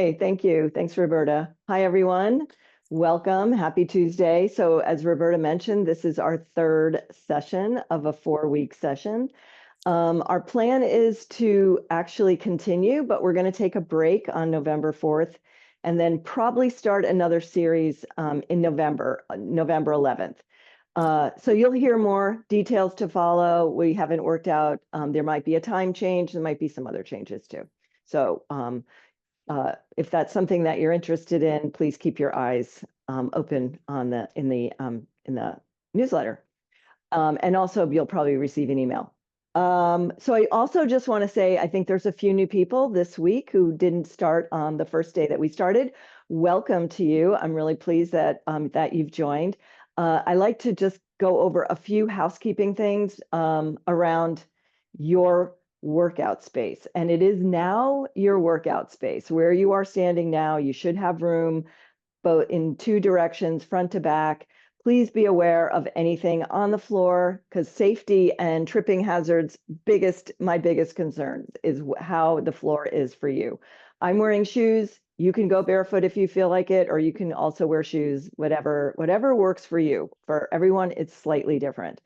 Okay, thank you. Thanks, Roberta. Hi, everyone. Welcome. Happy Tuesday. So as Roberta mentioned, this is our third session of a 4-week session. Our plan is to actually continue, but we're going to take a break on November 4th and then probably start another series in November 11th. So you'll hear more details to follow. We haven't worked out. There might be a time change. There might be some other changes too. So if that's something that you're interested in, please keep your eyes open on in the newsletter. And also you'll probably receive an email. So I also just want to say, I think there's a few new people this week who didn't start on the first day that we started. Welcome to you. I'm really pleased that that you've joined. I like to just go over a few housekeeping things around your workout space. And it is now your workout space. Where you are standing now, you should have room both in two directions, front to back. Please be aware of anything on the floor because safety and tripping hazards, my biggest concern is how the floor is for you. I'm wearing shoes. You can go barefoot if you feel like it, or you can also wear shoes, whatever works for you. For everyone, it's slightly different.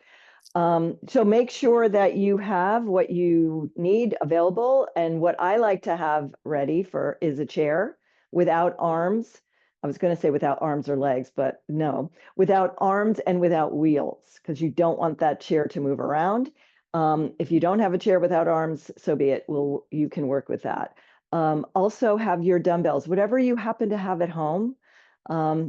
So make sure that you have what you need available. And what I like to have ready is a chair without arms. I was going to say without arms or legs, but no, without arms and without wheels, because you don't want that chair to move around. If you don't have a chair without arms, so be it. You can work with that. Also have your dumbbells, whatever you happen to have at home.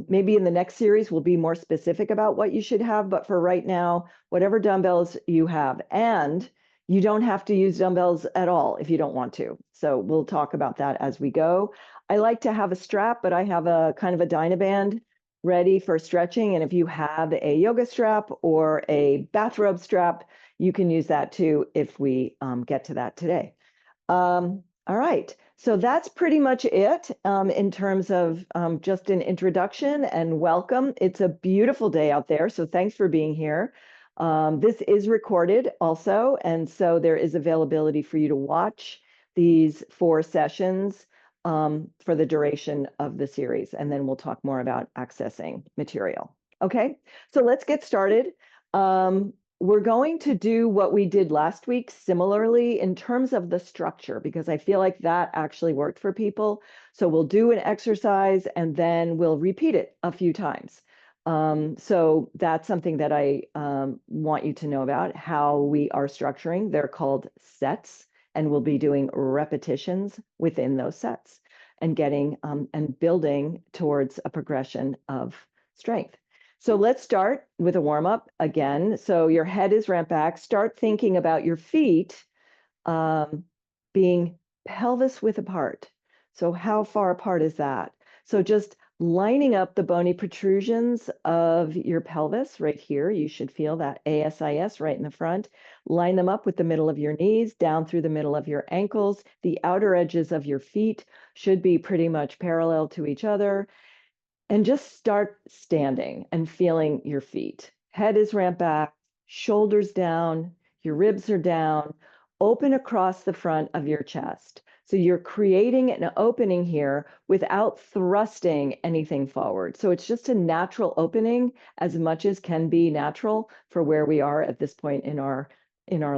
Maybe in the next series, we'll be more specific about what you should have, but for right now, whatever dumbbells you have, and you don't have to use dumbbells at all if you don't want to. So we'll talk about that as we go. I like to have a strap, but I have a kind of a Dynaband ready for stretching. And if you have a yoga strap or a bathrobe strap, you can use that too if we get to that today. All right. So that's pretty much it in terms of just an introduction and welcome. It's a beautiful day out there, so thanks for being here. This is recorded also, and so there is availability for you to watch these 4 sessions for the duration of the series, and then we'll talk more about accessing material. Okay, so let's get started. We're going to do what we did last week similarly in terms of the structure, because I feel like that actually worked for people. So we'll do an exercise and then we'll repeat it a few times. So that's something that I want you to know about, how we are structuring. They're called sets, and we'll be doing repetitions within those sets and getting and building towards a progression of strength. So let's start with a warm-up again. So your head is ramped back. Start thinking about your feet being pelvis width apart. So how far apart is that? So just lining up the bony protrusions of your pelvis right here. You should feel that ASIS right in the front. Line them up with the middle of your knees, down through the middle of your ankles. The outer edges of your feet should be pretty much parallel to each other. And just start standing and feeling your feet. Head is ramped back, shoulders down, your ribs are down, open across the front of your chest. So you're creating an opening here without thrusting anything forward. So it's just a natural opening as much as can be natural for where we are at this point in our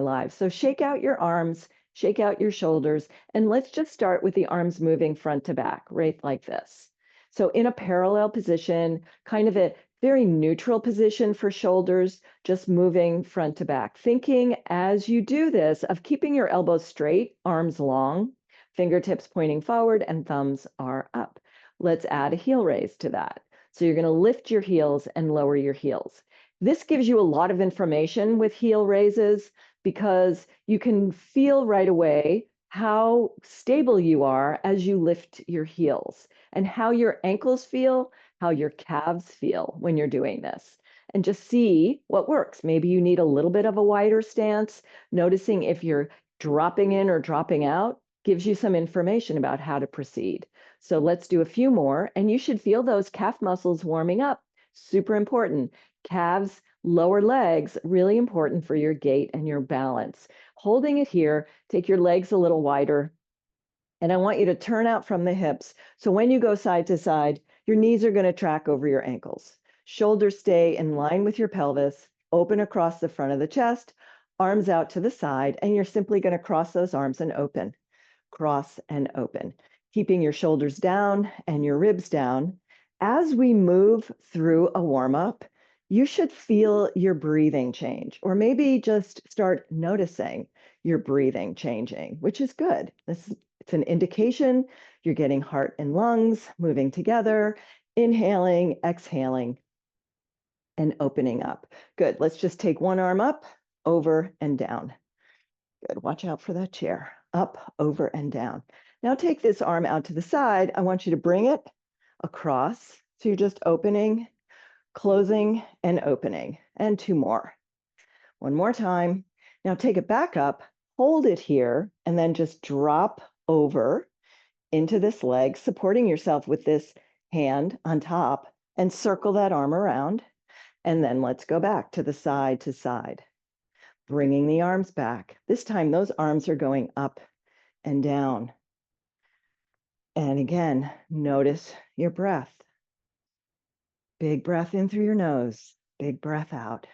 lives. So shake out your arms, shake out your shoulders, and let's just start with the arms moving front to back, right like this. So in a parallel position, kind of a very neutral position for shoulders, just moving front to back. Thinking as you do this of keeping your elbows straight, arms long, fingertips pointing forward, and thumbs are up. Let's add a heel raise to that. So you're going to lift your heels and lower your heels. This gives you a lot of information with heel raises because you can feel right away how stable you are as you lift your heels, and how your ankles feel, how your calves feel when you're doing this. And just see what works. Maybe you need a little bit of a wider stance. Noticing if you're dropping in or dropping out gives you some information about how to proceed. So let's do a few more, and you should feel those calf muscles warming up. Super important. Calves, lower legs, really important for your gait and your balance. Holding it here, take your legs a little wider. And I want you to turn out from the hips. So when you go side to side, your knees are going to track over your ankles. Shoulders stay in line with your pelvis, open across the front of the chest, arms out to the side, and you're simply going to cross those arms and open, cross and open, keeping your shoulders down and your ribs down. As we move through a warm-up, you should feel your breathing change, or maybe just start noticing your breathing changing, which is good. It's an indication you're getting heart and lungs moving together, inhaling, exhaling, and opening up. Good. Let's just take one arm up, over, and down. Good. Watch out for that chair. Up, over, and down. Now take this arm out to the side. I want you to bring it across. So you're just opening, closing, and opening. And two more. One more time. Now take it back up, hold it here, and then just drop over into this leg, supporting yourself with this hand on top, and circle that arm around. And then let's go back to the side to side, bringing the arms back. This time, those arms are going up and down. And again, notice your breath. Big breath in through your nose, big breath out.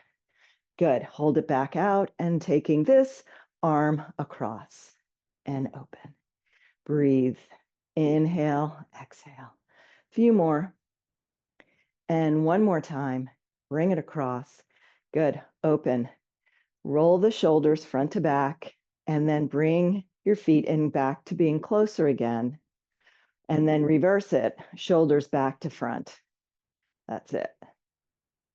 Good. Hold it back out and taking this arm across and open. Breathe. Inhale, exhale. Few more. And one more time. Bring it across. Good. Open. Roll the shoulders front to back, and then bring your feet in back to being closer again. And then reverse it. Shoulders back to front. That's it.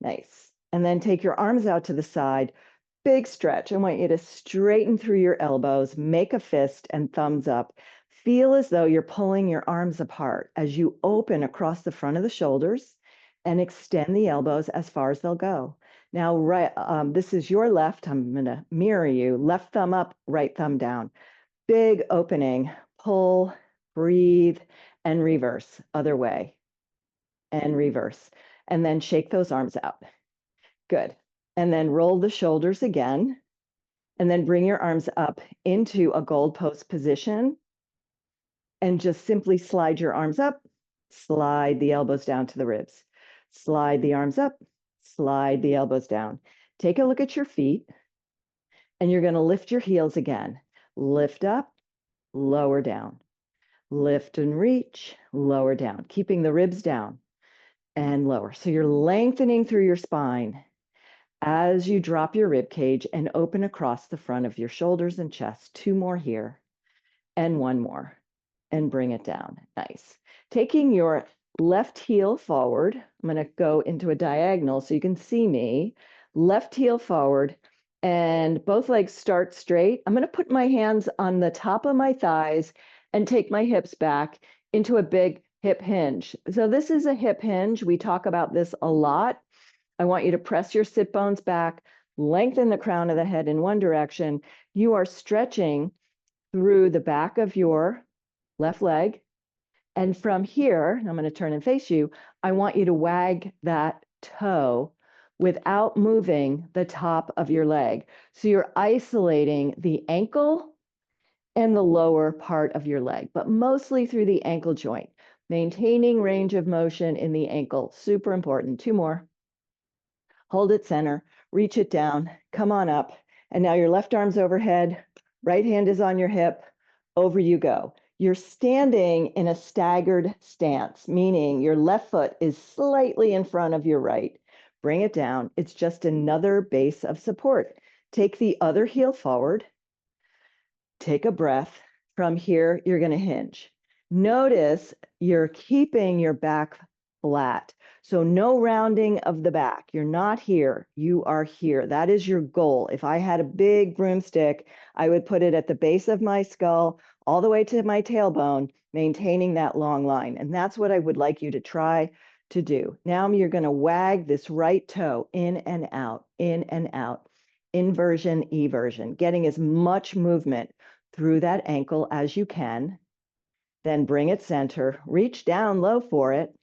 Nice. And then take your arms out to the side. Big stretch. I want you to straighten through your elbows, make a fist and thumbs up. Feel as though you're pulling your arms apart as you open across the front of the shoulders and extend the elbows as far as they'll go. Now, this is your left. I'm going to mirror you. Left thumb up, right thumb down. Big opening. Pull, breathe, and reverse. Other way. And reverse. And then shake those arms out. Good. And then roll the shoulders again. And then bring your arms up into a goalpost position. And just simply slide your arms up, slide the elbows down to the ribs. Slide the arms up, slide the elbows down. Take a look at your feet, and you're going to lift your heels again. Lift up, lower down. Lift and reach, lower down, keeping the ribs down and lower. So you're lengthening through your spine as you drop your rib cage and open across the front of your shoulders and chest. Two more here and one more. And bring it down. Nice. Taking your left heel forward, I'm going to go into a diagonal so you can see me. Left heel forward, and both legs start straight. I'm going to put my hands on the top of my thighs and take my hips back into a big hip hinge. So this is a hip hinge. We talk about this a lot. I want you to press your sit bones back, lengthen the crown of the head in one direction. You are stretching through the back of your left leg. And from here, I'm going to turn and face you, I want you to wag that toe without moving the top of your leg. So you're isolating the ankle and the lower part of your leg, but mostly through the ankle joint. Maintaining range of motion in the ankle, super important. Two more. Hold it center, reach it down, come on up. And now your left arm's overhead, right hand is on your hip, over you go. You're standing in a staggered stance, meaning your left foot is slightly in front of your right. Bring it down. It's just another base of support. Take the other heel forward. Take a breath. From here, you're going to hinge. Notice you're keeping your back flat. So no rounding of the back. You're not here. You are here. That is your goal. If I had a big broomstick, I would put it at the base of my skull, all the way to my tailbone, maintaining that long line. And that's what I would like you to try to do. Now you're going to wag this right toe in and out, inversion, eversion, getting as much movement through that ankle as you can. Then bring it center, reach down low for it,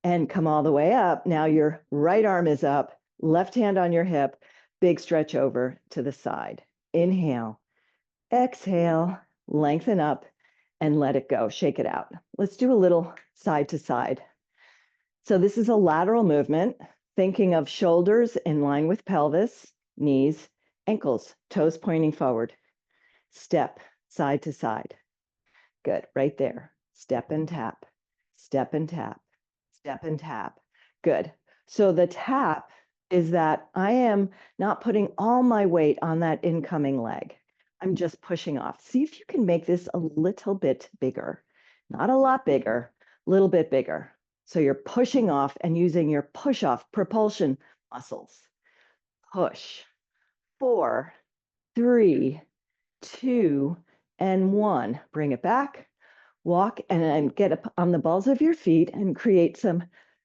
and come all the way up. Now your right arm is up, left hand on your hip, big stretch over to the side. Inhale, exhale, lengthen up, and let it go. Shake it out. Let's do a little side to side. So this is a lateral movement, thinking of shoulders in line with pelvis, knees, ankles, toes pointing forward. Step side to side. Good, right there. Step and tap, step and tap, step and tap. Good. So the tap is that I am not putting all my weight on that incoming leg. I'm just pushing off. See if you can make this a little bit bigger. Not a lot bigger, a little bit bigger. So you're pushing off and using your push-off propulsion muscles. Push. 4, 3, 2, and 1. Bring it back. Walk and then get up on the balls of your feet and create some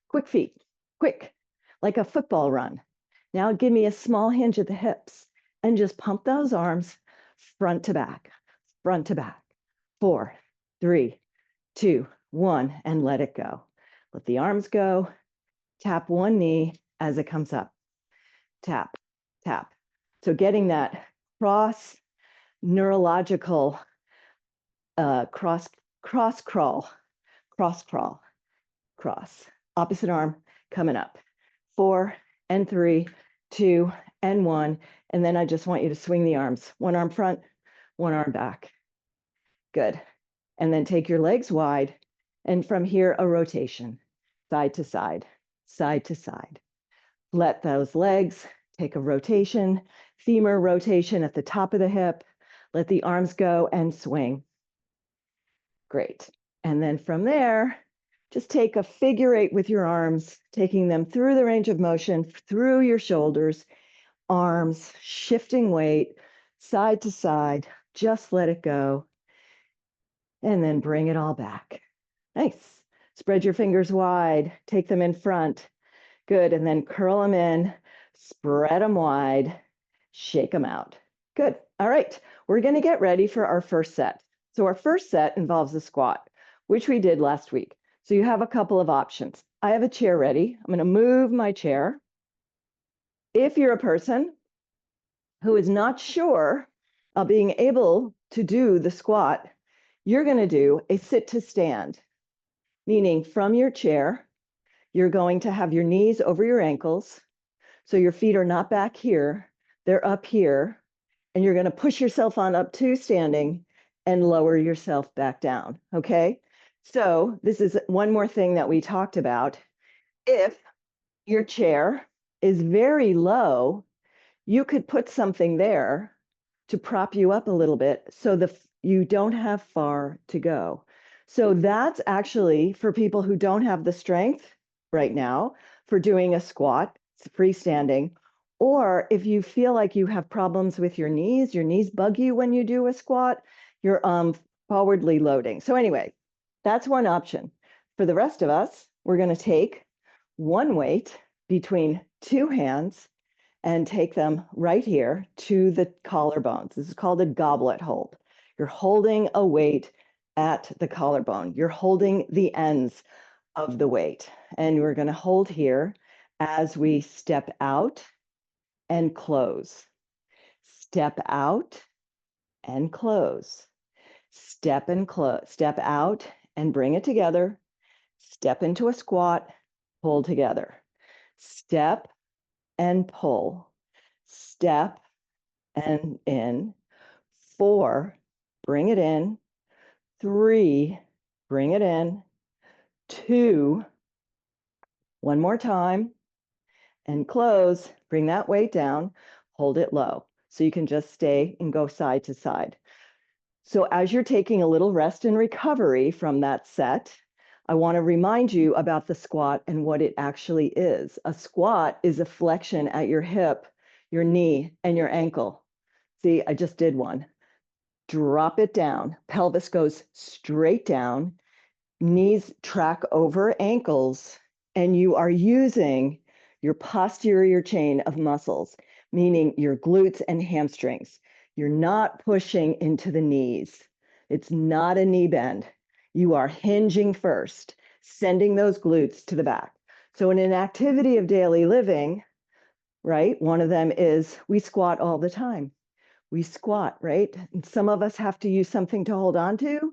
quick feet. Quick, like a football run. Now give me a small hinge at the hips and just pump those arms front to back, front to back. 4, 3, 2, 1, and let it go. Let the arms go. Tap one knee as it comes up. Tap, tap. So getting that cross neurological cross crawl, cross. Opposite arm coming up. 4 and 3, 2 and 1. And then I just want you to swing the arms. One arm front, one arm back. Good. And then take your legs wide. And from here, a rotation, side to side, side to side. Let those legs take a rotation, femur rotation at the top of the hip. Let the arms go and swing. Great. And then from there, just take a figure 8 with your arms, taking them through the range of motion, through your shoulders, arms, shifting weight, side to side. Just let it go. And then bring it all back. Nice. Spread your fingers wide, take them in front. Good. And then curl them in, spread them wide, shake them out. Good. All right. We're going to get ready for our first set. So our first set involves a squat, which we did last week. So you have a couple of options. I have a chair ready. I'm going to move my chair. If you're a person who is not sure of being able to do the squat, you're going to do a sit to stand, meaning from your chair, you're going to have your knees over your ankles. So your feet are not back here, they're up here, and you're going to push yourself on up to standing and lower yourself back down, okay? So this is one more thing that we talked about. If your chair is very low, you could put something there to prop you up a little bit so you don't have far to go. So that's actually for people who don't have the strength right now for doing a squat, freestanding, or if you feel like you have problems with your knees bug you when you do a squat, you're forwardly loading. So anyway, that's one option. For the rest of us, we're going to take one weight between two hands and take them right here to the collarbones. This is called a goblet hold. You're holding a weight at the collarbone. You're holding the ends of the weight. And we're going to hold here as we step out and close. Step out and close. Step and close. Step out and bring it together. Step into a squat, pull together. Step and pull. Step and in. 4, bring it in. 3, bring it in. 2, one more time, and close. Bring that weight down, hold it low. So you can just stay and go side to side. So as you're taking a little rest and recovery from that set, I want to remind you about the squat and what it actually is. A squat is a flexion at your hip, your knee, and your ankle. See, I just did one. Drop it down. Pelvis goes straight down. Knees track over ankles, and you are using your posterior chain of muscles, meaning your glutes and hamstrings. You're not pushing into the knees. It's not a knee bend. You are hinging first, sending those glutes to the back. So in an activity of daily living, right, one of them is we squat all the time. We squat, right? And some of us have to use something to hold on to.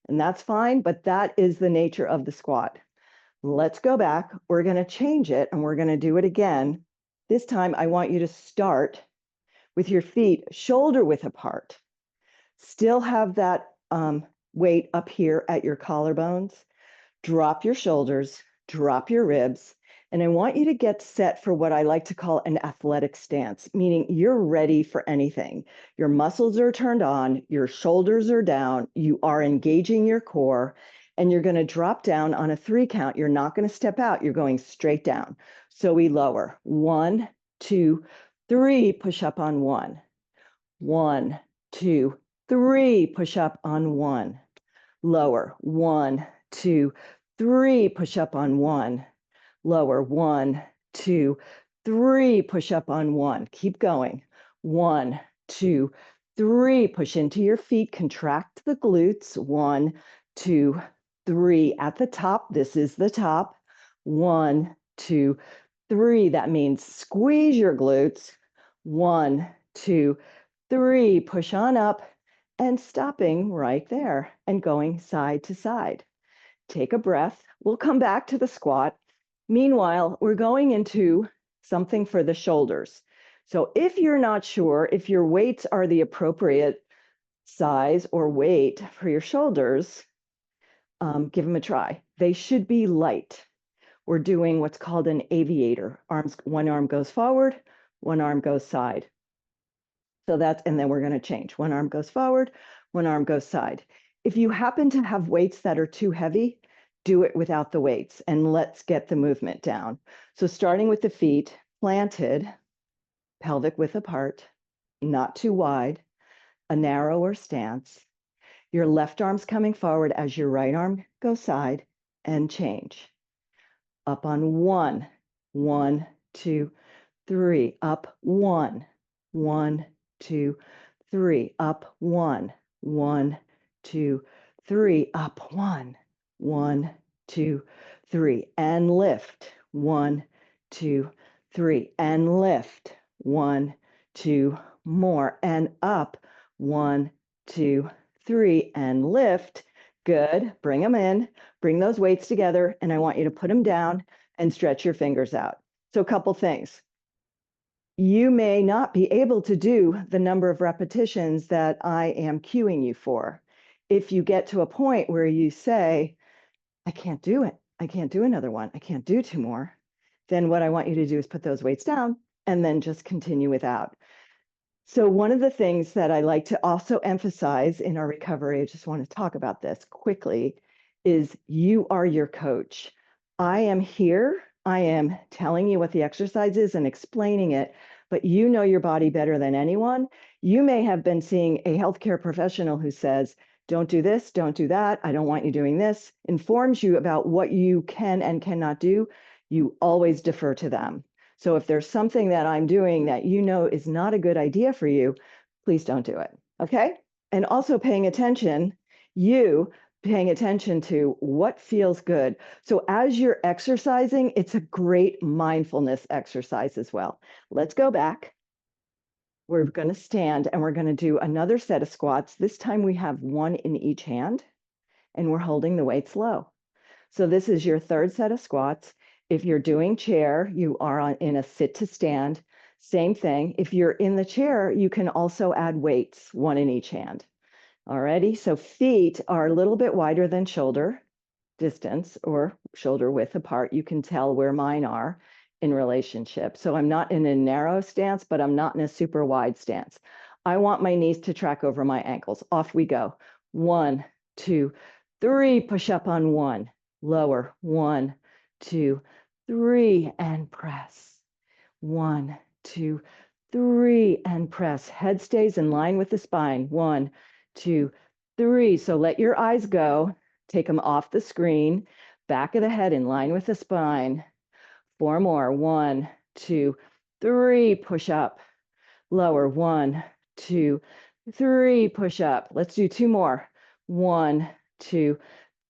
And that's fine, but that is the nature of the squat. Let's go back. We're going to change it and we're going to do it again. This time, I want you to start with your feet shoulder width apart. Still have that weight up here at your collarbones. Drop your shoulders, drop your ribs, and I want you to get set for what I like to call an athletic stance, meaning you're ready for anything. Your muscles are turned on, your shoulders are down, you are engaging your core, and you're going to drop down on a 3 count. You're not going to step out, you're going straight down. So we lower. 1, 2, 3, push up on 1. 1, 2, 3, push up on 1. Lower. 1, 2, 3, push up on 1. Lower. 1, 2, 3, push up on 1. Keep going. 1, 2, 3, push into your feet, contract the glutes. 1, 2, 3. At the top, this is the top. 1, 2, 3. That means squeeze your glutes. 1, 2, 3. Push on up and stopping right there and going side to side. Take a breath. We'll come back to the squat. Meanwhile, we're going into something for the shoulders. So if you're not sure if your weights are the appropriate size or weight for your shoulders, give them a try. They should be light. We're doing what's called an aviator. One arm goes forward, one arm goes side. So that's, and then we're going to change. One arm goes forward, one arm goes side. If you happen to have weights that are too heavy, do it without the weights and let's get the movement down. So starting with the feet planted, pelvic width apart, not too wide, a narrower stance. Your left arm's coming forward as your right arm goes side and change. Up on 1, 1, 2, 3, up 1, 1, 2, 3, up 1, 1, 2, 3, up 1, 1, 2, 3, and lift. 1, 2, 3, and lift. 1, 2, more, and up. 1, 2, 3, and lift. Good. Bring them in. Bring those weights together, and I want you to put them down and stretch your fingers out. So a couple things. You may not be able to do the number of repetitions that I am cueing you for. If you get to a point where you say, I can't do it, I can't do another one, I can't do 2 more, then what I want you to do is put those weights down and then just continue without. So one of the things that I like to also emphasize in our recovery, I just want to talk about this quickly, is you are your coach. I am here. I am telling you what the exercise is and explaining it, but you know your body better than anyone. You may have been seeing a healthcare professional who says, don't do this, don't do that, I don't want you doing this, informs you about what you can and cannot do. You always defer to them. So if there's something that I'm doing that you know is not a good idea for you, please don't do it, okay? And also paying attention to what feels good. So as you're exercising, it's a great mindfulness exercise as well. Let's go back. We're going to stand and we're going to do another set of squats. This time we have 1 in each hand and we're holding the weights low. So this is your 3rd set of squats. If you're doing chair, you are in a sit to stand. Same thing. If you're in the chair, you can also add weights, 1 in each hand. Alrighty, so feet are a little bit wider than shoulder distance or shoulder width apart. You can tell where mine are in relationship. So I'm not in a narrow stance, but I'm not in a super wide stance. I want my knees to track over my ankles. Off we go. 1, 2, 3, push up on 1, lower, 1, 2, 3, and press. 1, 2, 3, and press. Head stays in line with the spine. 1, 2, 3. So let your eyes go. Take them off the screen. Back of the head in line with the spine. 4 more. 1, 2, 3. Push up. Lower. 1, 2, 3. Push up. Let's do 2 more. 1, 2,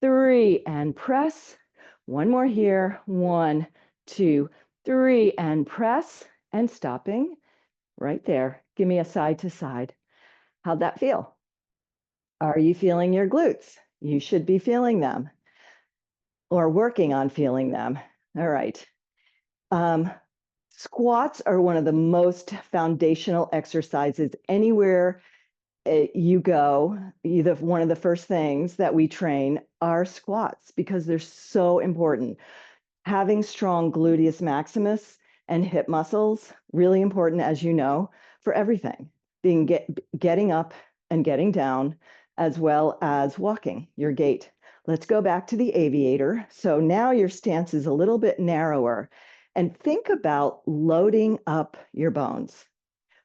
3. And press. 1 more here. 1, 2, 3. And press. And stopping right there. Give me a side to side. How'd that feel? Are you feeling your glutes? You should be feeling them or working on feeling them. All right. Squats are one of the most foundational exercises anywhere you go. One of the first things that we train are squats because they're so important. Having strong gluteus maximus and hip muscles, really important, as you know, for everything. Getting up and getting down, as well as walking, your gait. Let's go back to the aviator. So now your stance is a little bit narrower. And think about loading up your bones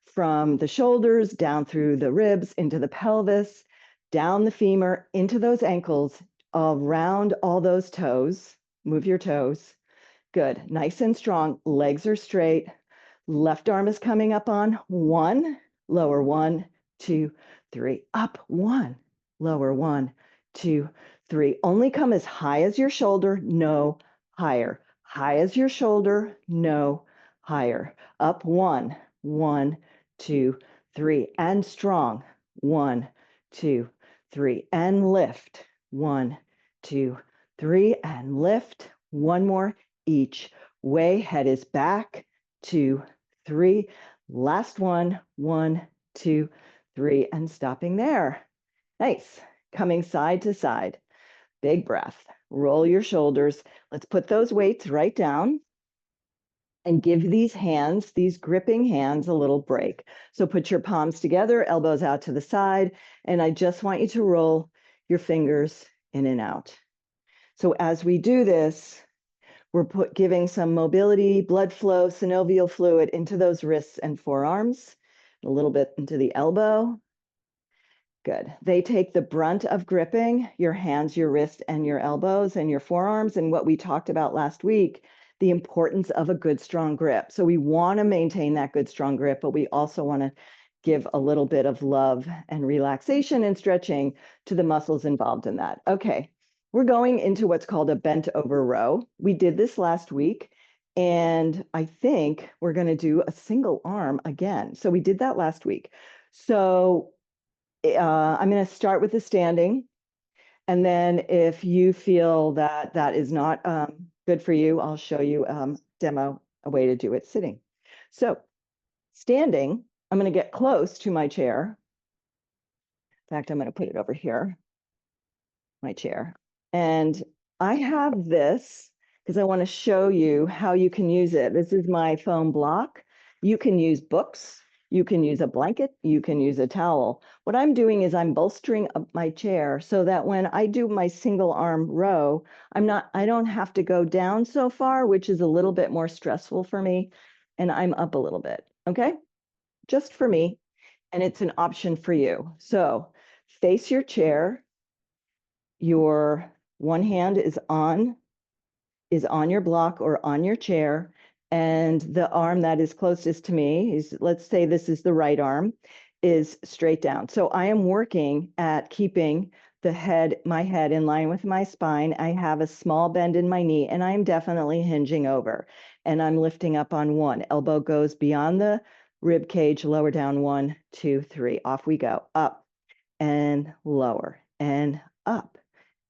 from the shoulders, down through the ribs, into the pelvis, down the femur, into those ankles, around all those toes. Move your toes. Good. Nice and strong. Legs are straight. Left arm is coming up on 1, lower 1, 2, 3, up 1, lower 1, 2, 3. Only come as high as your shoulder, no higher. High as your shoulder, no higher. Up 1, 1, 2, 3, and strong. 1, 2, 3, and lift. 1, 2, 3, and lift. One more each way. Head is back. 2, 3. Last one. 1, 2, 3, and stopping there. Nice. Coming side to side. Big breath. Roll your shoulders. Let's put those weights right down and give these hands, these gripping hands, a little break. So put your palms together, elbows out to the side, and I just want you to roll your fingers in and out. So as we do this, we're giving some mobility, blood flow, synovial fluid into those wrists and forearms, a little bit into the elbow. Good. They take the brunt of gripping your hands, your wrist, and your elbows and your forearms. And what we talked about last week, the importance of a good, strong grip. So we want to maintain that good, strong grip, but we also want to give a little bit of love and relaxation and stretching to the muscles involved in that. Okay. We're going into what's called a bent over row. We did this last week, and I think we're going to do a single arm again. So we did that last week. So I'm going to start with the standing, and then if you feel that that is not good for you, I'll show you demo a way to do it sitting. So standing, I'm going to get close to my chair. In fact, I'm going to put it over here, my chair. And I have this because I want to show you how you can use it. This is my foam block. You can use books. You can use a blanket. You can use a towel. What I'm doing is I'm bolstering up my chair so that when I do my single arm row, I don't have to go down so far, which is a little bit more stressful for me. And I'm up a little bit, okay? Just for me. And it's an option for you. So face your chair. Your one hand is on your block or on your chair, and the arm that is closest to me is, let's say this is the right arm, is straight down. So I am working at keeping my head in line with my spine. I have a small bend in my knee, and I'm definitely hinging over, and I'm lifting up on 1. Elbow goes beyond the rib cage, lower down, 1, 2, 3. Off we go. Up and lower and up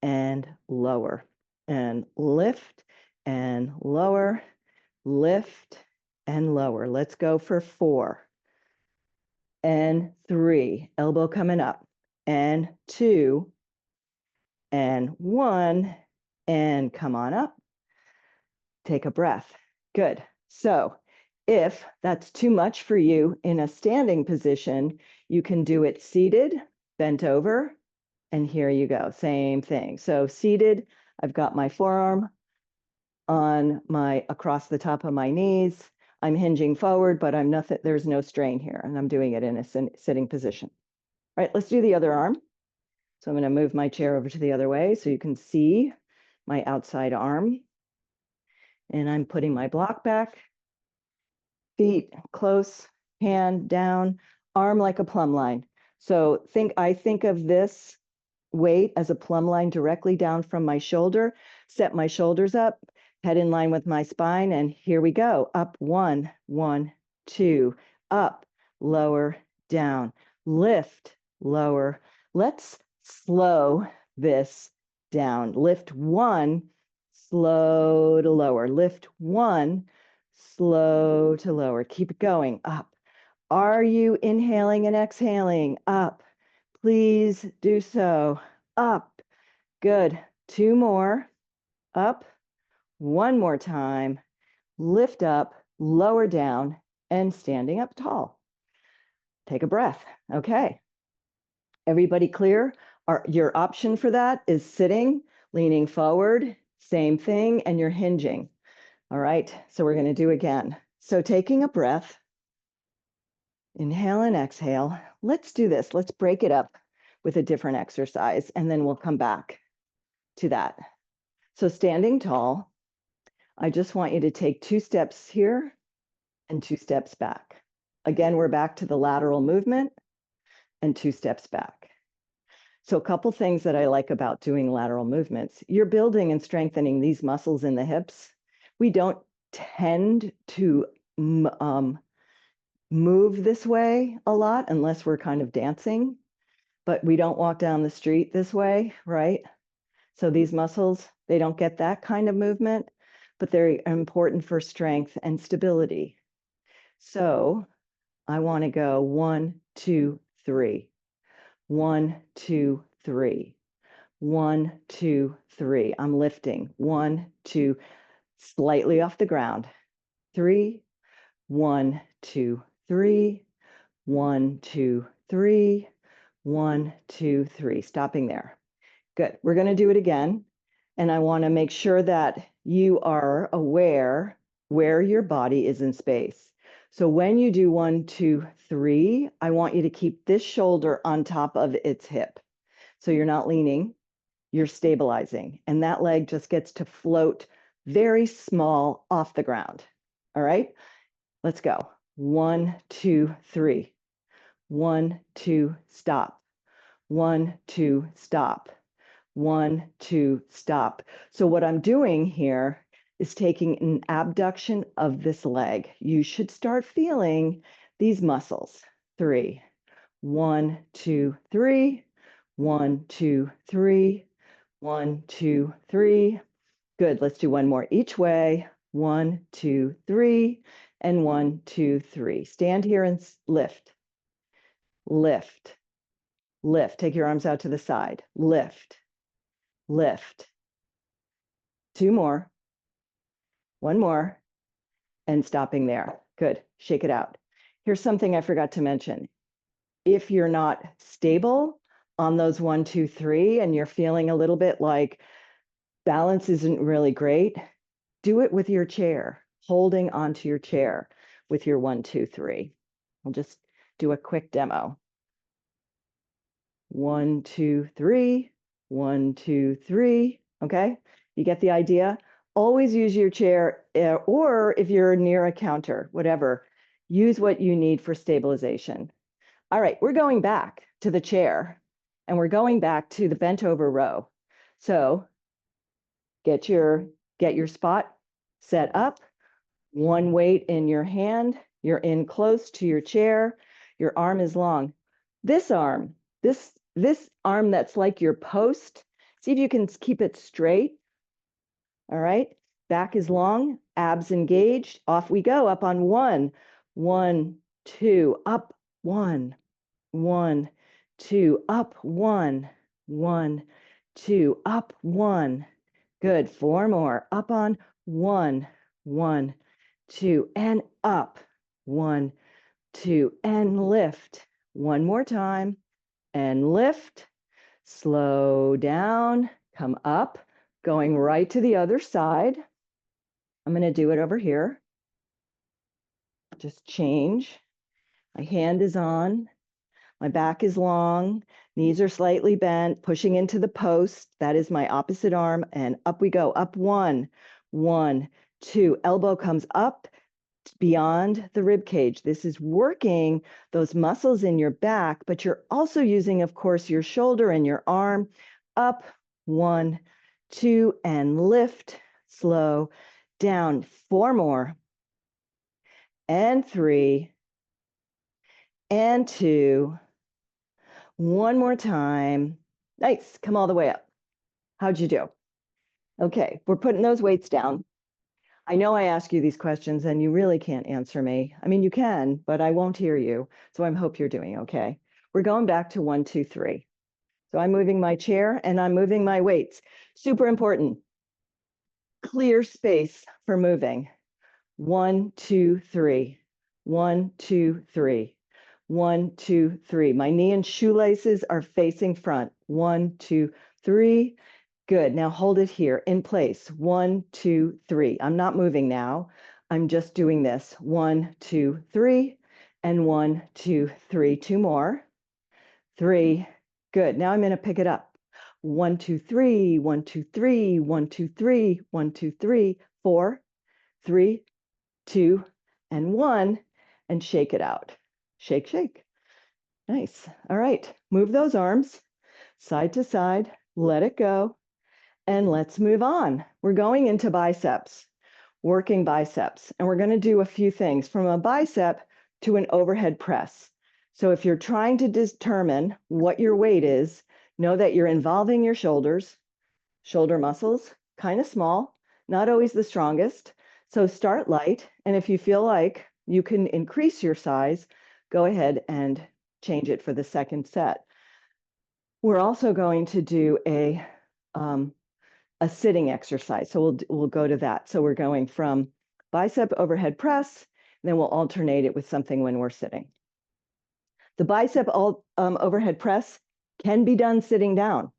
and lower and lift and lower, lift and lower. Let's go for 4 and 3, elbow coming up, and 2 and 1, and come on up. Take a breath. Good. So if that's too much for you in a standing position, you can do it seated, bent over, and here you go. Same thing. So seated, I've got my forearm on across the top of my knees. I'm hinging forward, but there's no strain here, and I'm doing it in a sitting position. All right, let's do the other arm. So I'm going to move my chair over to the other way so you can see my outside arm. And I'm putting my block back, feet close, hand down, arm like a plumb line. So I think of this weight as a plumb line directly down from my shoulder, set my shoulders up, head in line with my spine, and here we go. Up 1, 1, 2, up, lower, down, lift, lower. Let's slow this down. Lift one, slow to lower. Lift one, slow to lower. Keep it going, up. Are you inhaling and exhaling? Up. Please do so. Up. Good. Two more. Up. One more time. Lift up, lower down, and standing up tall. Take a breath. Okay. Everybody clear? Your option for that is sitting, leaning forward, same thing, and you're hinging. All right, so we're going to do again. So taking a breath, inhale and exhale. Let's do this. Let's break it up with a different exercise, and then we'll come back to that. So standing tall, I just want you to take 2 steps here and 2 steps back. Again, we're back to the lateral movement and 2 steps back. So a couple things that I like about doing lateral movements. You're building and strengthening these muscles in the hips. We don't tend to move this way a lot unless we're kind of dancing, but we don't walk down the street this way, right? So these muscles, they don't get that kind of movement, but they're important for strength and stability. So I want to go 1, 2, 3. 1, 2, 3. 1, 2, 3. I'm lifting. 1, 2, slightly off the ground. 3. 1, 2, 3. 1, 2, 3. 1, 2, 3. Stopping there. Good. We're going to do it again. And I want to make sure that you are aware where your body is in space. So when you do 1, 2, 3, I want you to keep this shoulder on top of its hip. So you're not leaning, you're stabilizing. And that leg just gets to float very small off the ground. All right, let's go. 1, 2, 3. 1, 2, stop. 1, 2, stop. 1, 2, stop. So what I'm doing here is taking an abduction of this leg. You should start feeling these muscles. 3. 1, 2, 3. 1, 2, 3. 1, 2, 3. Good. Let's do one more each way. 1, 2, 3. And 1, 2, 3. Stand here and lift. Lift. Lift. Take your arms out to the side. Lift. Lift. 2 more. 1 more. And stopping there. Good. Shake it out. Here's something I forgot to mention. If you're not stable on those 1, 2, 3, and you're feeling a little bit like balance isn't really great, do it with your chair, holding onto your chair with your 1, 2, 3. I'll just do a quick demo. 1, 2, 3. 1, 2, 3. Okay, you get the idea? Always use your chair, or if you're near a counter, whatever, use what you need for stabilization. All right, we're going back to the chair, and we're going back to the bent over row. So get your spot set up, one weight in your hand, you're in close to your chair, your arm is long. This arm, this arm that's like your post, see if you can keep it straight. All right, back is long, abs engaged, off we go, up on 1, 1, 2, up, 1, 1, 2, up, 1, 1, 2, up, 1. Good, 4 more, up on 1, 1, 2, and up, 1, 2, and lift. 1 more time, and lift, slow down, come up, going right to the other side. I'm going to do it over here. Just change. My hand is on. My back is long. Knees are slightly bent, pushing into the post. That is my opposite arm. And up we go. Up 1, 1, 2. Elbow comes up beyond the rib cage. This is working those muscles in your back, but you're also using, of course, your shoulder and your arm. Up 1, 2, and lift. Slow down. 4 more. And 3. And 2. 1 more time. Nice. Come all the way up. How'd you do? Okay, we're putting those weights down. I know I ask you these questions and you really can't answer me. I mean, you can, but I won't hear you. So I hope you're doing okay. We're going back to 1, 2, 3. So I'm moving my chair and I'm moving my weights. Super important. Clear space for moving. 1, 2, 3. 1, 2, 3. 1, 2, 3. My knee and shoelaces are facing front. 1, 2, 3. Good. Now hold it here in place. 1, 2, 3. I'm not moving now. I'm just doing this. 1, 2, 3. And 1, 2, 3. 2 more. 3. Good. Now I'm going to pick it up. 1, 2, 3. 1, 2, 3. 1, 2, 3. 1, 2, 3. 4, 3, 2, and 1. And shake it out. Shake, shake. Nice. All right. Move those arms side to side. Let it go. And let's move on. We're going into biceps, working biceps. And we're going to do a few things from a bicep to an overhead press. So if you're trying to determine what your weight is, know that you're involving your shoulders, shoulder muscles, kind of small, not always the strongest. So start light. And if you feel like you can increase your size, go ahead and change it for the second set. We're also going to do a sitting exercise. So we'll go to that. So we're going from bicep overhead press, then we'll alternate it with something when we're sitting. The bicep overhead press can be done sitting down.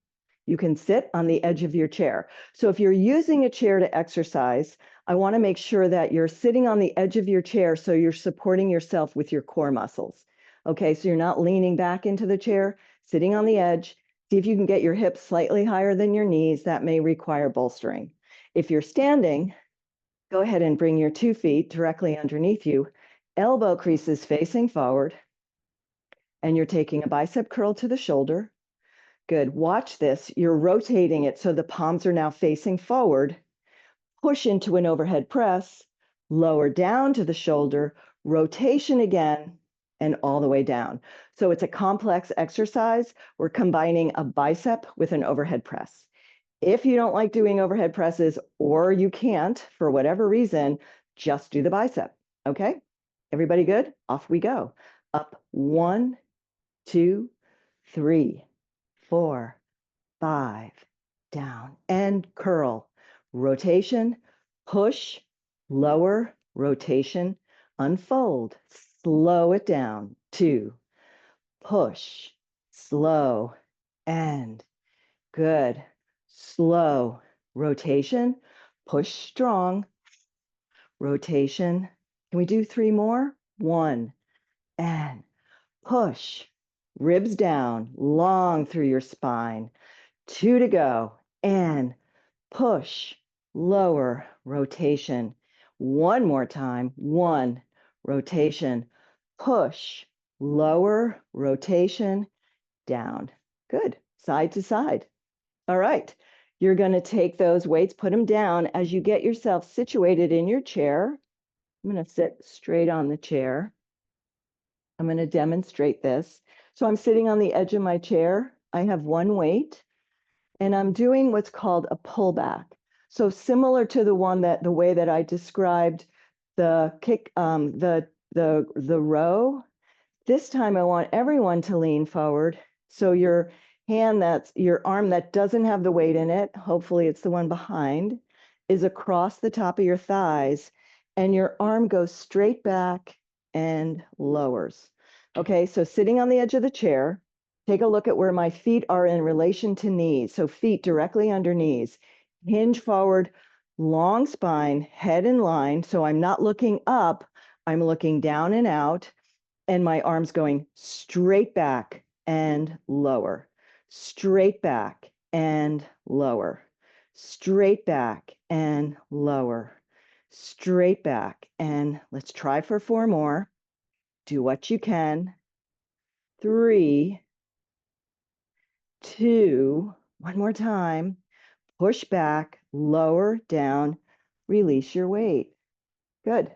You can sit on the edge of your chair. So if you're using a chair to exercise, I want to make sure that you're sitting on the edge of your chair so you're supporting yourself with your core muscles. Okay, so you're not leaning back into the chair, sitting on the edge. See if you can get your hips slightly higher than your knees. That may require bolstering. If you're standing, go ahead and bring your 2 feet directly underneath you, elbow creases facing forward, and you're taking a bicep curl to the shoulder. Good. Watch this. You're rotating it so the palms are now facing forward. Push into an overhead press, lower down to the shoulder, rotation again, and all the way down. So it's a complex exercise. We're combining a bicep with an overhead press. If you don't like doing overhead presses or you can't for whatever reason, just do the bicep. Okay? Everybody good? Off we go. Up 1, 2, 3, 4, 5, down, and curl. Rotation, push, lower, rotation, unfold, slow it down. 2, push, slow, and good. Slow, rotation, push strong, rotation. Can we do 3 more? 1, and push, ribs down, long through your spine. 2 to go, and push, lower, rotation. 1 more time, 1, rotation, push, lower, rotation, down. Good, side to side. All right, you're going to take those weights, put them down as you get yourself situated in your chair. I'm going to sit straight on the chair. I'm going to demonstrate this. So I'm sitting on the edge of my chair. I have 1 weight. And I'm doing what's called a pullback. So similar to the way that I described the kick, the row. This time I want everyone to lean forward. So your arm that doesn't have the weight in it, hopefully it's the one behind, is across the top of your thighs, and your arm goes straight back and lowers. Okay, so sitting on the edge of the chair. Take a look at where my feet are in relation to knees. So feet directly under knees. Hinge forward, long spine, head in line. So I'm not looking up, I'm looking down and out. And my arms going straight back and lower. Straight back and lower. Straight back and lower. Straight back. And let's try for 4 more. Do what you can. 3, 2, 1 more time, push back, lower, down, release your weight. Good.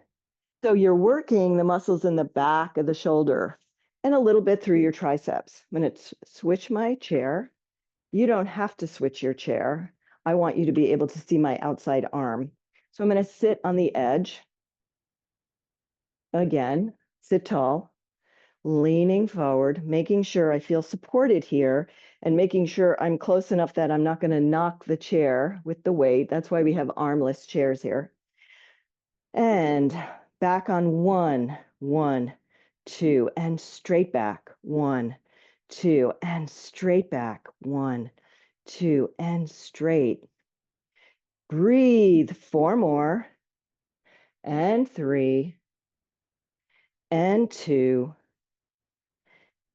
So you're working the muscles in the back of the shoulder and a little bit through your triceps. I'm going to switch my chair. You don't have to switch your chair. I want you to be able to see my outside arm. So I'm going to sit on the edge. Again, sit tall, leaning forward, making sure I feel supported here and making sure I'm close enough that I'm not going to knock the chair with the weight. That's why we have armless chairs here. And back on 1, 1, 2, and straight back. 1, 2, and straight back. 1, 2, and straight. Breathe. 4 more. And 3, and 2,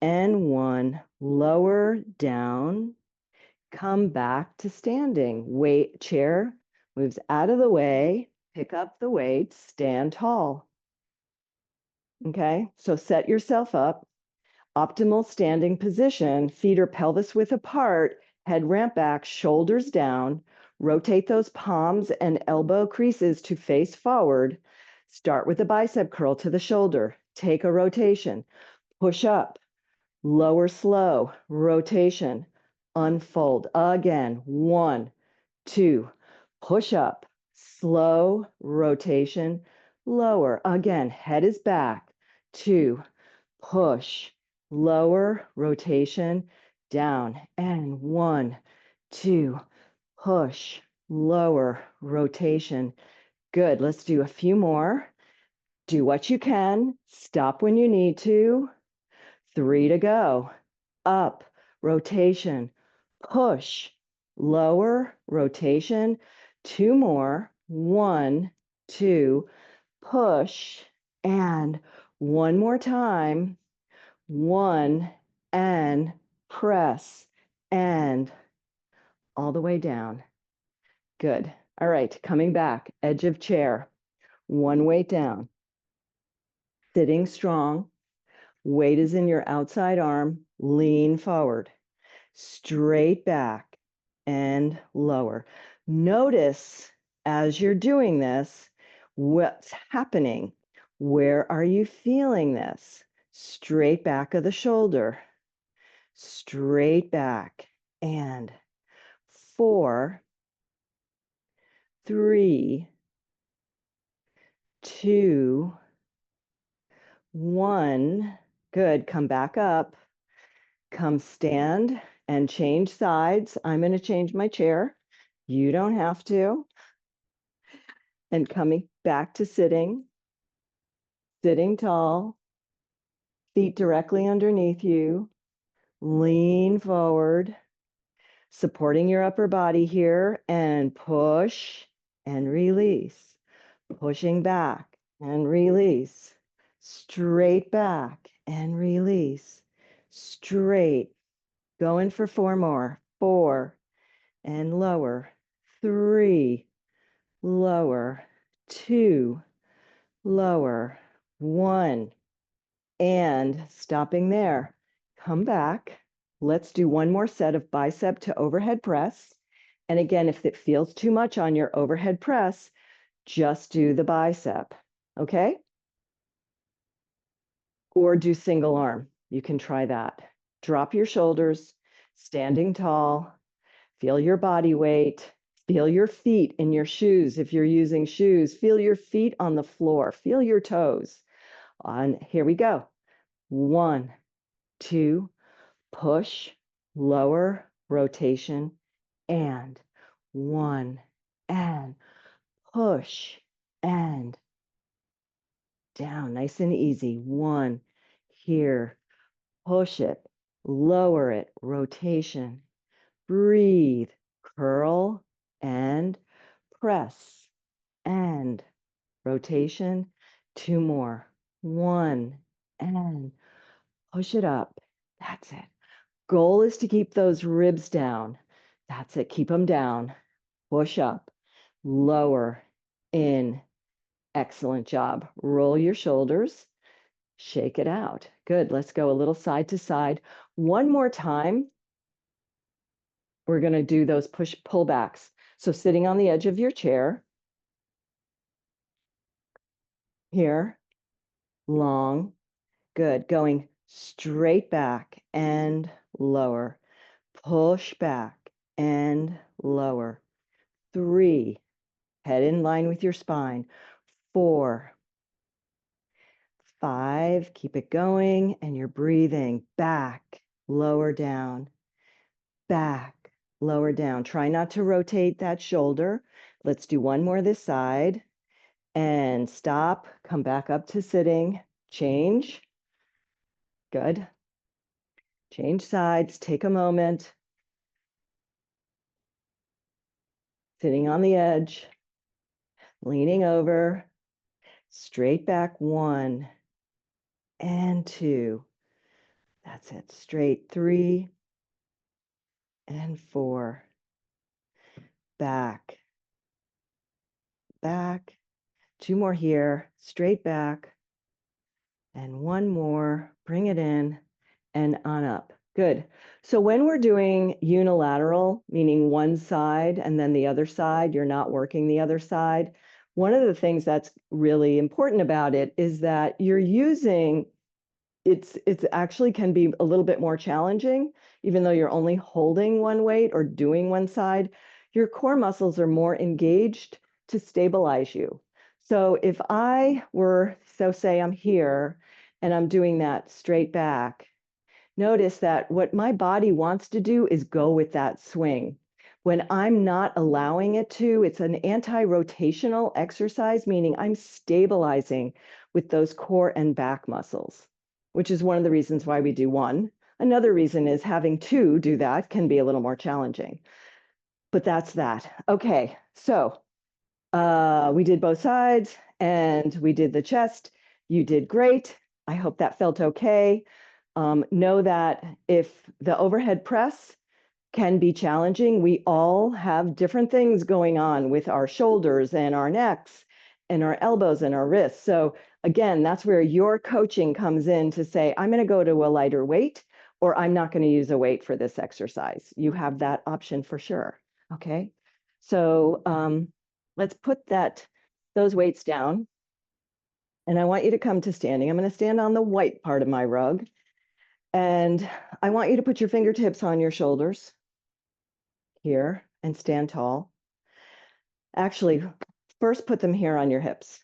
and 1. Lower down. Come back to standing. Weight chair moves out of the way. Pick up the weight. Stand tall. Okay, so set yourself up. Optimal standing position. Feet are pelvis width apart. Head ramp back. Shoulders down. Rotate those palms and elbow creases to face forward. Start with the bicep curl to the shoulder. Take a rotation. Push up. Lower slow. Rotation. Unfold. Again. 1, 2. Push up. Slow rotation. Lower. Again. Head is back. 2. Push. Lower rotation. Down. And 1, 2. Push. Lower rotation. Good. Let's do a few more. Do what you can. Stop when you need to. 3 to go. Up. Rotation. Push. Lower rotation. 2 more. 1, 2. Push. And 1 more time. 1, and press. And all the way down. Good. All right. Coming back. Edge of chair. 1 weight down. Sitting strong. Weight is in your outside arm. Lean forward. Straight back and lower. Notice as you're doing this, what's happening. Where are you feeling this? Straight back of the shoulder. Straight back. And 4, 3, 2, 1. Good. Come back up. Come stand and change sides. I'm going to change my chair. You don't have to. And coming back to sitting. Sitting tall. Feet directly underneath you. Lean forward. Supporting your upper body here. And push and release. Pushing back and release. Straight back and release. Straight. Going for 4 more. 4 and lower. 3, lower. 2, lower. 1 and stopping there. Come back. Let's do 1 more set of bicep to overhead press. And again, if it feels too much on your overhead press, just do the bicep, okay? Or do single arm. You can try that. Drop your shoulders, standing tall. Feel your body weight. Feel your feet in your shoes. If you're using shoes, feel your feet on the floor. Feel your toes. Here we go. 1, 2, push, lower, rotation, and 1, and push, and down. Nice and easy. 1, here, push it, lower it, rotation, breathe, curl, and press, and rotation. 2 more. 1, and push it up. That's it. Goal is to keep those ribs down. That's it. Keep them down. Push up, lower, in. Excellent job. Roll your shoulders. Shake it out. Good. Let's go a little side to side. 1 more time. We're going to do those push pullbacks. So sitting on the edge of your chair. Here. Long. Good. Going straight back and lower. Push back and lower. 3, head in line with your spine. 4, 5, keep it going, and you're breathing back, lower down, back, lower down. Try not to rotate that shoulder. Let's do one more this side, and stop, come back up to sitting, change. Good. Change sides, take a moment. Sitting on the edge, leaning over, straight back, 1 and 2. That's it. Straight, 3 and 4. Back, back. 2 more here. Straight back. And 1 more. Bring it in and on up. Good. So when we're doing unilateral, meaning one side and then the other side, you're not working the other side. One of the things that's really important about it is that you're using it's actually can be a little bit more challenging, even though you're only holding one weight or doing one side. Your core muscles are more engaged to stabilize you. So if I were, so say I'm here and I'm doing that straight back, notice that what my body wants to do is go with that swing. When I'm not allowing it to, it's an anti-rotational exercise, meaning I'm stabilizing with those core and back muscles, which is one of the reasons why we do one. Another reason is having 2 do that can be a little more challenging, but that's that. Okay, so we did both sides and we did the chest. You did great. I hope that felt okay. Know that if the overhead press can be challenging, we all have different things going on with our shoulders and our necks and our elbows and our wrists. So again, that's where your coaching comes in to say, I'm going to go to a lighter weight, or I'm not going to use a weight for this exercise. You have that option for sure. Okay. So let's put those weights down. And I want you to come to standing. I'm going to stand on the white part of my rug. And I want you to put your fingertips on your shoulders here and stand tall. Actually, first put them here on your hips.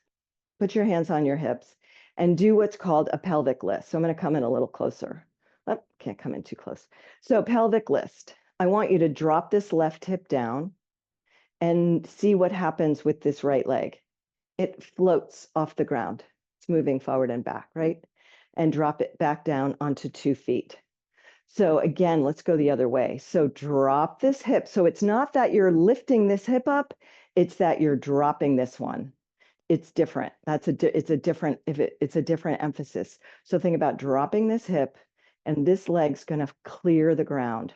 Put your hands on your hips and do what's called a pelvic lift. So I'm going to come in a little closer. Oh, can't come in too close. So pelvic lift. I want you to drop this left hip down and see what happens with this right leg. It floats off the ground. It's moving forward and back, right? And drop it back down onto 2 feet. So again, let's go the other way. So drop this hip. So it's not that you're lifting this hip up, it's that you're dropping this one. It's different. It's a different emphasis. So think about dropping this hip and this leg's going to clear the ground.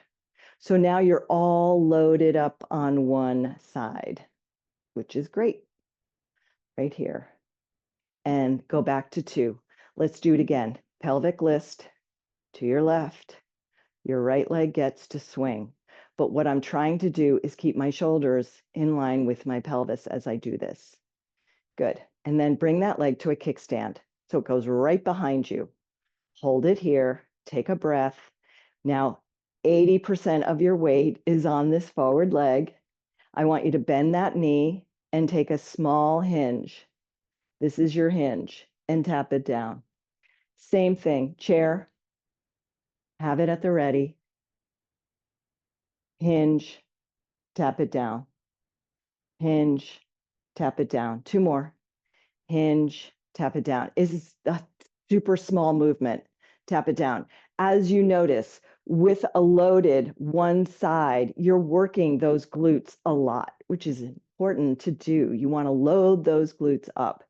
So now you're all loaded up on one side, which is great. Right here. And go back to 2. Let's do it again. Pelvic lift to your left. Your right leg gets to swing. But what I'm trying to do is keep my shoulders in line with my pelvis as I do this. Good. And then bring that leg to a kickstand. So it goes right behind you. Hold it here. Take a breath. Now, 80% of your weight is on this forward leg. I want you to bend that knee and take a small hinge. This is your hinge, and tap it down. Same thing, chair, have it at the ready. Hinge, tap it down. Hinge, tap it down. 2 more. Hinge, tap it down. Is a super small movement. Tap it down. As you notice, with a loaded one side, you're working those glutes a lot, which is important to do. You want to load those glutes up.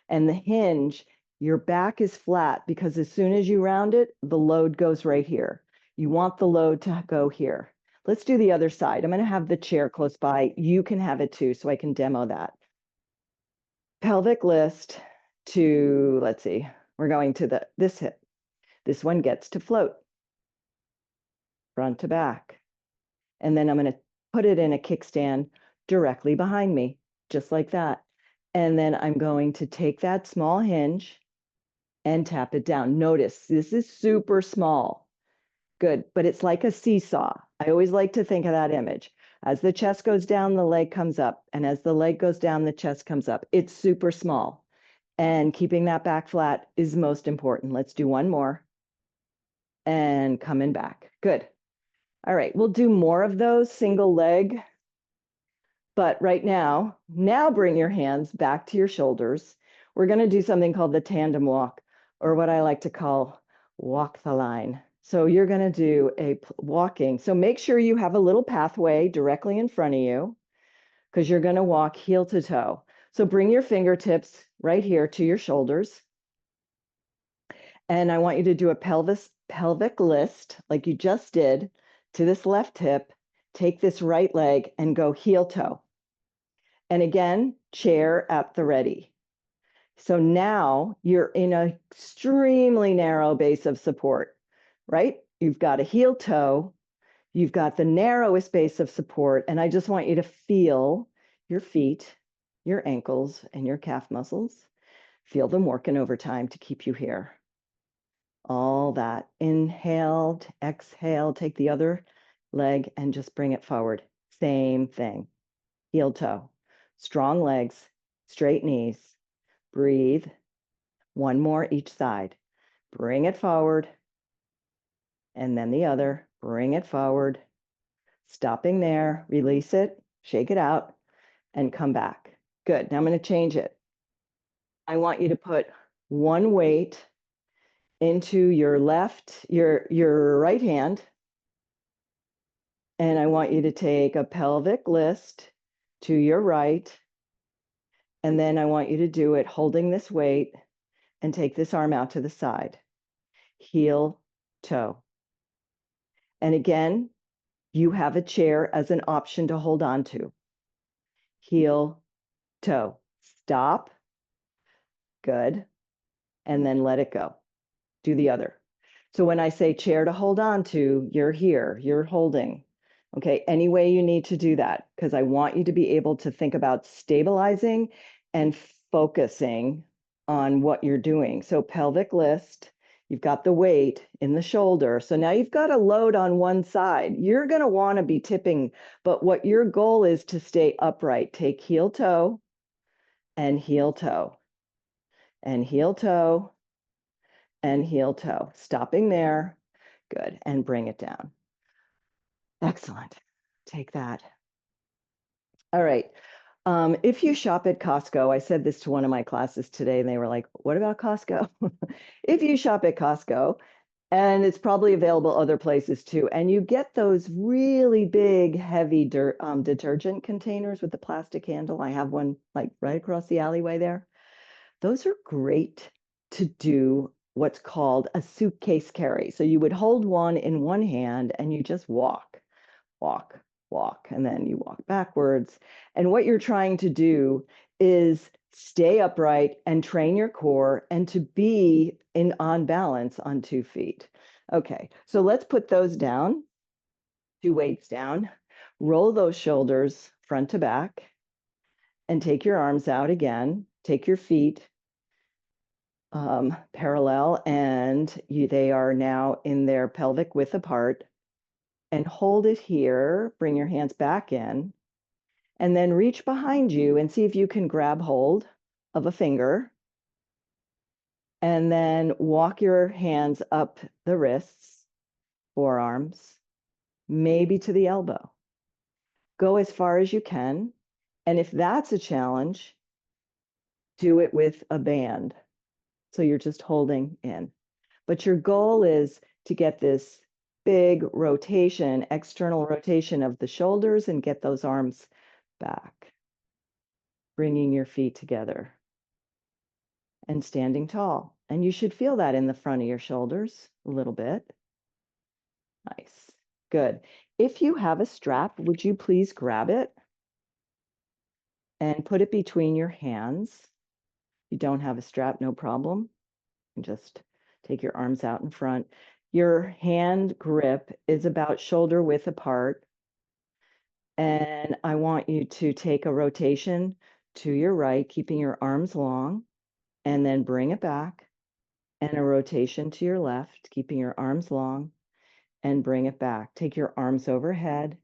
And the hinge, your back is flat because as soon as you round it, the load goes right here. You want the load to go here. Let's do the other side. I'm going to have the chair close by. You can have it too, so I can demo that. Pelvic lift to, let's see, we're going to this hip. This one gets to float, front to back. And then I'm going to put it in a kickstand directly behind me, just like that. And then I'm going to take that small hinge and tap it down. Notice this is super small. Good, but it's like a seesaw. I always like to think of that image. As the chest goes down, the leg comes up. And as the leg goes down, the chest comes up. It's super small. And keeping that back flat is most important. Let's do one more. And coming back. Good. All right, we'll do more of those single leg. But right now bring your hands back to your shoulders. We're going to do something called the tandem walk, or what I like to call walk the line. So you're going to do a walking. So make sure you have a little pathway directly in front of you, because you're going to walk heel to toe. So bring your fingertips right here to your shoulders. And I want you to do a pelvic list like you just did to this left hip. Take this right leg and go heel toe. And again, chair at the ready. So now you're in an extremely narrow base of support, right? You've got a heel toe, you've got the narrowest base of support, and I just want you to feel your feet, your ankles, and your calf muscles. Feel them working overtime to keep you here. All that. Inhale, exhale, take the other leg and just bring it forward. Same thing. Heel toe. Strong legs, straight knees. Breathe. One more each side. Bring it forward. And then the other. Bring it forward. Stopping there. Release it. Shake it out. And come back. Good. Now I'm going to change it. I want you to put one weight into your your right hand. And I want you to take a pelvic list to your right. And then I want you to do it holding this weight and take this arm out to the side. Heel, toe. And again, you have a chair as an option to hold on to. Heel, toe. Stop. Good. And then let it go. Do the other. So when I say chair to hold on to, you're here, you're holding. Okay, any way you need to do that, because I want you to be able to think about stabilizing and focusing on what you're doing. So pelvic list, you've got the weight in the shoulder. So now you've got a load on one side. You're going to want to be tipping, but what your goal is to stay upright. Take heel toe and heel toe and heel toe and heel toe. Stopping there. Good. And bring it down. Excellent. Take that. All right. If you shop at Costco, I said this to one of my classes today, and they were like, what about Costco? If you shop at Costco, and it's probably available other places too, and you get those really big, heavy detergent containers with the plastic handle. I have one like right across the alleyway there. Those are great to do what's called a suitcase carry. So you would hold one in one hand and you just walk, and then you walk backwards. And what you're trying to do is stay upright and train your core and to be on balance on 2 feet. Okay, so let's put those down, 2 weights down, roll those shoulders front to back, and take your arms out again. Take your feet parallel, and they are now in their pelvic width apart. And hold it here. Bring your hands back in. And then reach behind you and see if you can grab hold of a finger. And then walk your hands up the wrists, forearms, maybe to the elbow. Go as far as you can. And if that's a challenge, do it with a band. So you're just holding in. But your goal is to get this big rotation, external rotation of the shoulders, and get those arms back. Bringing your feet together and standing tall. And you should feel that in the front of your shoulders a little bit. Nice. Good. If you have a strap, would you please grab it and put it between your hands? If you don't have a strap, no problem. And just take your arms out in front. Your hand grip is about shoulder width apart. And I want you to take a rotation to your right, keeping your arms long, and then bring it back, and a rotation to your left, keeping your arms long, and bring it back. Take your arms overhead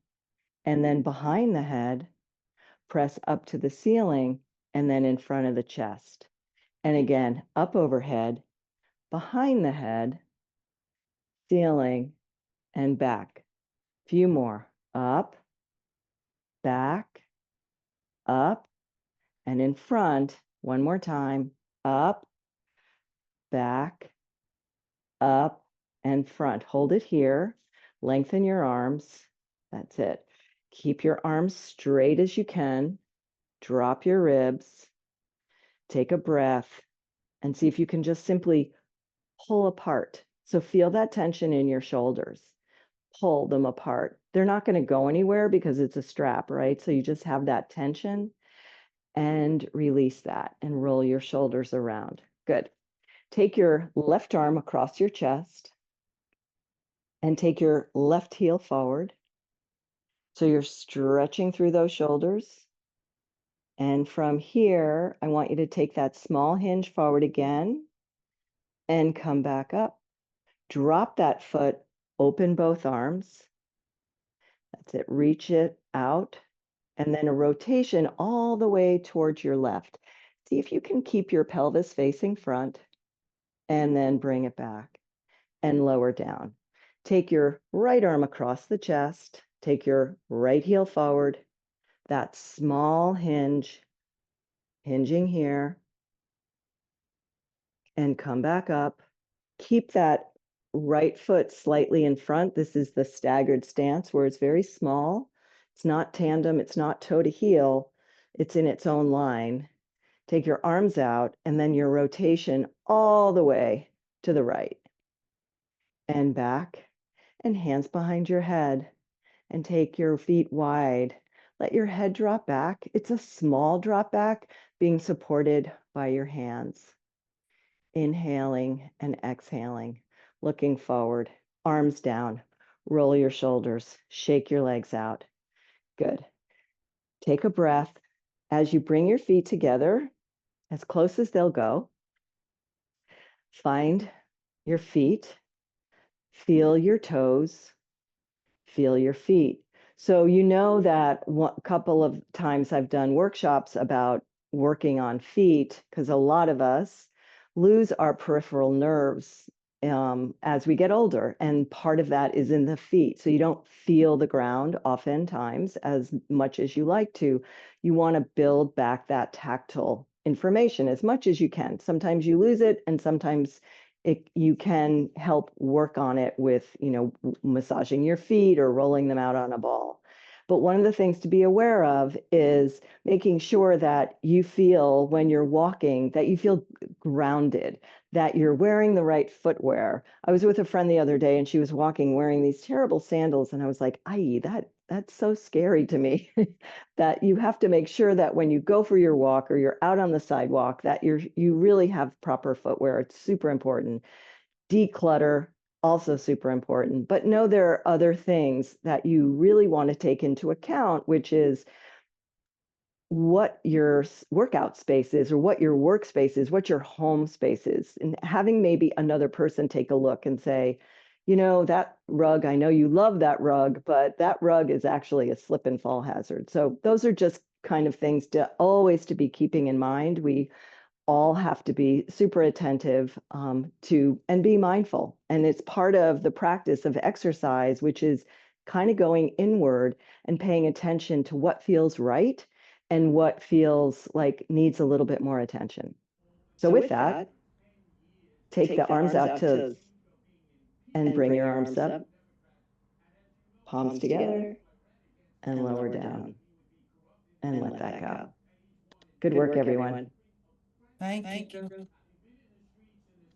And then behind the head, press up to the ceiling and then in front of the chest. And again, up overhead, behind the head, ceiling, and back. Few more. Up, back, up, and in front. One more time. Up, back, up, and front. Hold it here. Lengthen your arms. That's it. Keep your arms straight as you can. Drop your ribs. Take a breath and see if you can just simply pull apart. So feel that tension in your shoulders. Pull them apart. They're not going to go anywhere because it's a strap, right? So you just have that tension and release that and roll your shoulders around. Good. Take your left arm across your chest and take your left heel forward. So you're stretching through those shoulders. And from here, I want you to take that small hinge forward again and come back up. Drop that foot, open both arms. That's it. Reach it out. And then a rotation all the way towards your left. See if you can keep your pelvis facing front and then bring it back and lower down. Take your right arm across the chest. Take your right heel forward. That small hinge, hinging here, and come back up. Keep that right foot slightly in front. This is the staggered stance where it's very small. It's not tandem. It's not toe to heel. It's in its own line. Take your arms out and then your rotation all the way to the right and back and hands behind your head and take your feet wide. Let your head drop back. It's a small drop back being supported by your hands. Inhaling and exhaling, looking forward, arms down, roll your shoulders, shake your legs out. Good. Take a breath. As you bring your feet together, as close as they'll go, find your feet, feel your toes, feel your feet. So you know that a couple of times I've done workshops about working on feet because a lot of us lose our peripheral nerves as we get older. And part of that is in the feet. So you don't feel the ground oftentimes as much as you like to. You want to build back that tactile information as much as you can. Sometimes you lose it and sometimes you can help work on it with, massaging your feet or rolling them out on a ball. But one of the things to be aware of is making sure that you feel when you're walking, that you feel grounded, that you're wearing the right footwear. I was with a friend the other day and she was walking wearing these terrible sandals. And I was like, that's so scary to me that you have to make sure that when you go for your walk or you're out on the sidewalk, that you really have proper footwear. It's super important. Declutter, also super important. But know there are other things that you really want to take into account, which is what your workout space is or what your workspace is, what your home space is, and having maybe another person take a look and say, that rug, I know you love that rug, but that rug is actually a slip and fall hazard. So those are just kind of things to always to be keeping in mind. We all have to be super attentive to and be mindful. And it's part of the practice of exercise, which is kind of going inward and paying attention to what feels right and what feels like needs a little bit more attention. So with that, take the arms out to and bring your arms up, palms together, and lower down. And let that go. Good work, everyone. Thank you.